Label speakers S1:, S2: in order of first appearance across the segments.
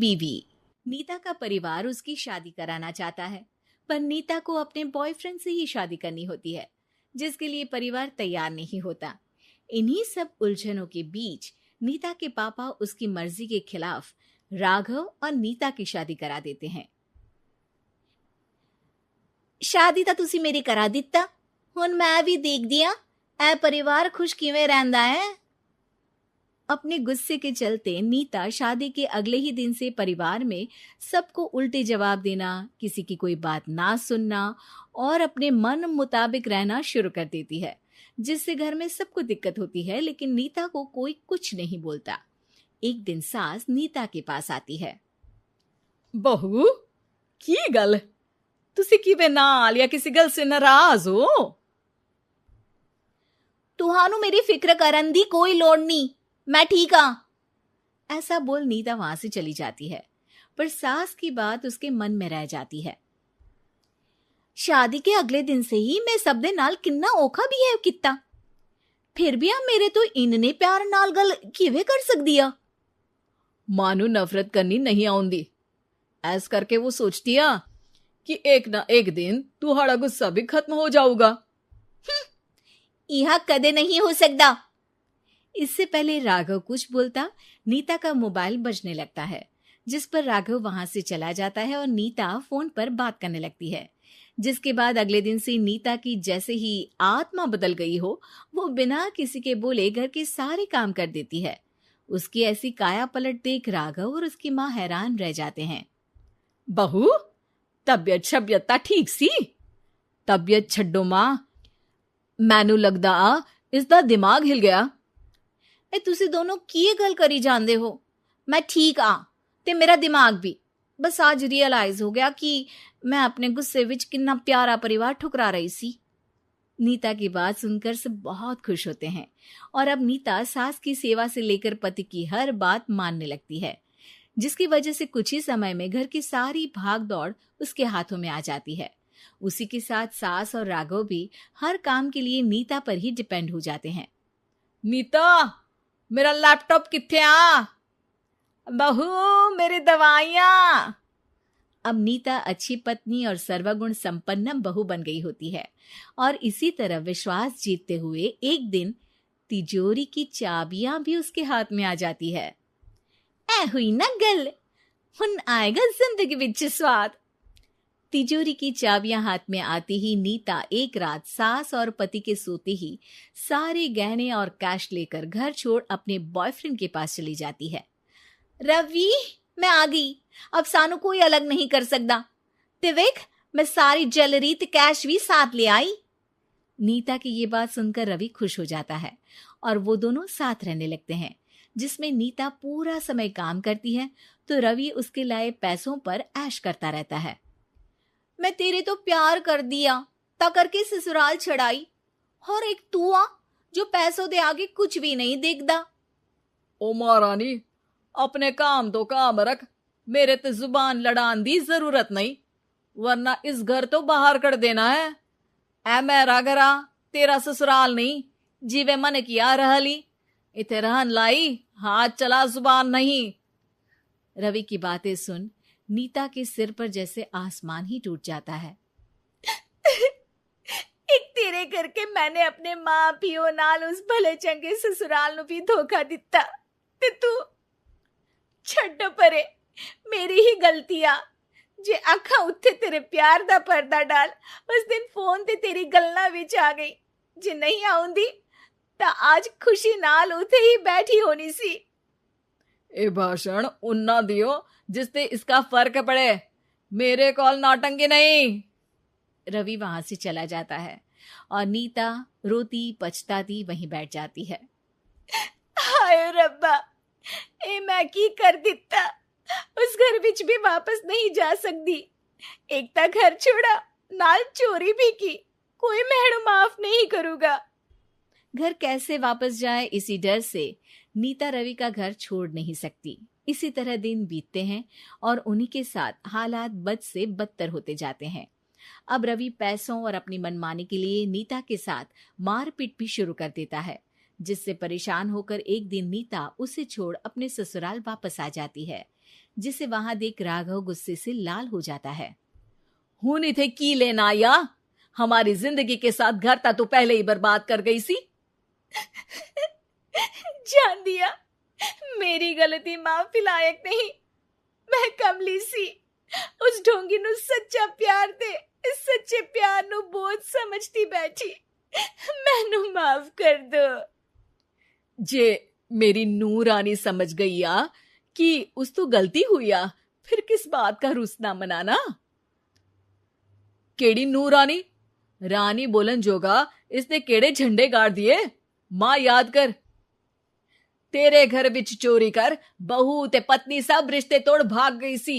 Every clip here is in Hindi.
S1: बीवी। नीता का परिवार उसकी शादी कराना चाहता है, पर नीता को अपने बॉयफ्रेंड से ही शादी करनी होती है, जिसके लिए परिवार तैयार नहीं होता। इन्हीं सब उलझनों के बीच नीता के पापा उसकी मर्जी के खिलाफ राघव और नीता की शादी करा देते हैं। शादी ਤਾਂ ਤੁਸੀਂ ਮੇਰੀ ਕਰਾ ਦਿੱਤਾ, ਹੁਣ मैं भी देख दिया ए परिवार खुश किवें रहंदा है। अपने गुस्से के चलते नीता शादी के अगले ही दिन से परिवार में सबको उल्टे जवाब देना, किसी की कोई बात ना सुनना और अपने मन मुताबिक रहना शुरू कर देती है, जिससे घर में सबको दिक्कत होती है, लेकिन नीता को कोई कुछ नहीं बोलता। एक दिन सास नीता के पास आती है।
S2: बहू, की गल तुसी किवें नाल या किसी गल से नाराज हो?
S1: तुहानू मेरी फिक्र करन दी कोई लोड़ नहीं, मैं ठीक हाँ। ऐसा बोल नीता वहां से चली जाती है, पर सास की बात उसके मन में रह जाती है। शादी के अगले दिन से ही मैं सब दे नाल किन्ना औखा बिहेव किता, फिर भी आ मेरे तो इन्ने प्यार नाल गल किवें कर सकदी आ।
S2: मां नू नफरत करनी नहीं आउंदी, ऐस करके वो सोचती आ कि एक ना एक दिन तुम्हारा गुस्सा भी खत्म हो जाऊगा।
S1: यह कदे नहीं हो सकता। इससे पहले राघव कुछ बोलता, नीता का मोबाइल बजने लगता है, जिस पर राघव वहां से चला जाता है और नीता फोन पर बात करने लगती है। जिसके बाद अगले दिन से नीता की जैसे ही आत्मा बदल गई हो, वो बिना किसी के बोले घर के सारे काम कर देती है। उसकी ऐसी काया पलट देख राघव और उसकी माँ हैरान रह जाते हैं।
S2: बहू, तबियत शबियत ता ठीक सी? तबियत छड्डो मां, मैनू लगदा इसदा दिमाग हिल गया।
S1: तुसी दोनों की गल करी जांदे हो? मैं ठीक आ ते मेरा दिमाग भी। बस आज रियलाइज हो गया कि मैं अपने गुस्से विच कितना प्यारा परिवार ठुकरा रही सी। नीता की बात सुनकर सब बहुत खुश होते हैं और अब नीता सास की सेवा से लेकर पति की हर बात मानने लगती है, जिसकी वजह से कुछ ही समय में घर की सारी भाग दौड़ उसके हाथों में आ जाती है। उसी के साथ सास और राघव भी हर काम के लिए नीता पर ही डिपेंड हो जाते हैं।
S2: नीता, मेरा लैपटॉप किथे आ? बहू, मेरी दवाइयां।
S1: अब नीता अच्छी पत्नी और सर्वगुण संपन्न बहू बन गई होती है और इसी तरह विश्वास जीतते हुए एक दिन तिजोरी की चाबियां भी उसके हाथ में आ जाती है। ऐ हुई ना गल, हुन आएगा जिंदगी विच स्वाद। तिजोरी की चाबियां हाथ में आती ही नीता एक रात सास और पति के सोते ही सारे गहने और कैश लेकर घर छोड़ अपने बॉयफ्रेंड के पास चली जाती है। रवि, मैं आ गई, अब सानू कोई अलग नहीं कर सकता। ते वेख, मैं सारी ज्वेलरी ते कैश भी साथ ले आई। नीता की ये बात सुनकर रवि खुश हो जाता है और वो दोनों साथ रहने लगते हैं, जिसमें नीता पूरा समय काम करती है तो रवि उसके लाए पैसों पर ऐश करता रहता है। मैं तेरे तो प्यार कर दिया, ता करके ससुराल छड़ाई, और एक तू आ जो पैसों दे आगे कुछ भी नहीं देखदा।
S2: ओ महारानी, अपने काम तो काम रख, मेरे ते जुबान लड़ान दी जरूरत नहीं, वरना इस घर तो बाहर कर देना है। ऐ मेरा घरा, तेरा ससुराल नहीं, जीवे मन किया रहली, इथे रहन लाई, हाथ चला जुबान नहीं।
S1: रवि की बातें सुन नीता के सिर पर जैसे आसमान ही टूट जाता है। एक तेरे करके मैंने अपने मां पियो नाल उस भले चंगे ससुराल नु भी धोखा दिता, ते तू छड्ड परे, मेरी ही गलती आ। जे अखा उत्थे तेरे प्यार दा पर्दा डाल, उस दिन फोन ते तेरी गल्ला विच आ गई। जे नहीं आउंदी ता आज खुशी नाल उथे ही बैठी होनी सी।
S2: ए भाषण उन्ना दियो जिससे इसका फर्क पड़े, मेरे कॉल नौटंकी नहीं।
S1: रवि वहां से चला जाता है और नीता रोती पछताती वहीं बैठ जाती है। हाय रब्बा, ए मैं की कर दिता, उस घर विच भी वापस नहीं जा सकती। एक ता घर छोड़ा, नाल चोरी भी की, कोई मेहणु माफ नहीं करूंगा। घर कैसे वापस जाए, इसी डर से नीता रवि का घर छोड़ नहीं सकती। इसी तरह दिन बीतते हैं और उन्हीं के साथ हालात बद से बदतर होते जाते हैं। अब रवि पैसों और अपनी मनमानी के लिए नीता के साथ मारपीट भी शुरू कर देता है, जिससे परेशान होकर एक दिन नीता उसे छोड़ अपने ससुराल वापस आ जाती है, जिसे वहां देख राघव गुस्से से लाल हो जाता है।
S2: हुन इथे की लेना या हमारी जिंदगी के साथ घर ता तू पहले ही बर्बाद कर गई सी।
S1: जान दिया, मेरी गलती माफी लायक नहीं। मैं कमली सी उस ढोंगी नु सच्चा प्यार दे, इस सच्चे प्यार नु बोझ समझती बैठी। मैनू माफ कर दो।
S2: जे मेरी नूर रानी समझ गई आ कि उस तो गलती हुई आ, फिर किस बात का रुसना मनाना। केड़ी नूर रानी? रानी बोलन जोगा इसने केड़े झंडे गाड़ दिए? मां याद कर, तेरे घर विच चोरी कर बहू ते पत्नी सब रिश्ते तोड़ भाग गई सी।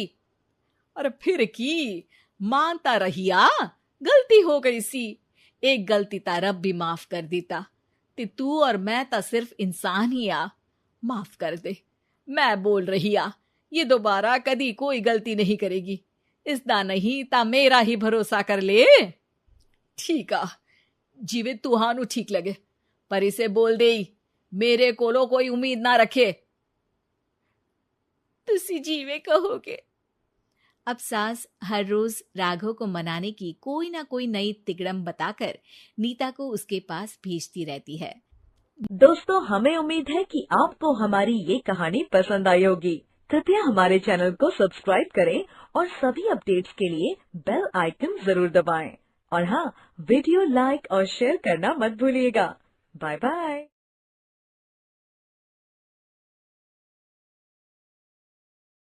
S2: और फिर की मानता रहिया, गलती हो गई सी। एक गलती ता रब भी माफ कर देता ते तू और मैं ता सिर्फ इंसान ही आ। माफ कर दे, मैं बोल रही आ, ये दोबारा कदी कोई गलती नहीं करेगी। इसदा नहीं ता मेरा ही भरोसा कर ले। ठीक आ, जिवे तुहानू ठीक लगे, पर इसे बोल दे मेरे कोलो कोई उम्मीद ना रखे।
S1: तुसी जीवे कहोगे। अब सास हर रोज राघव को मनाने की कोई ना कोई नई तिकड़म बताकर नीता को उसके पास भेजती रहती है।
S3: दोस्तों, हमें उम्मीद है कि आपको हमारी ये कहानी पसंद आई होगी। कृपया हमारे चैनल को सब्सक्राइब करें और सभी अपडेट्स के लिए बेल आइकन जरूर दबाएं। और हाँ, वीडियो लाइक और शेयर करना मत भूलिएगा। Bye bye.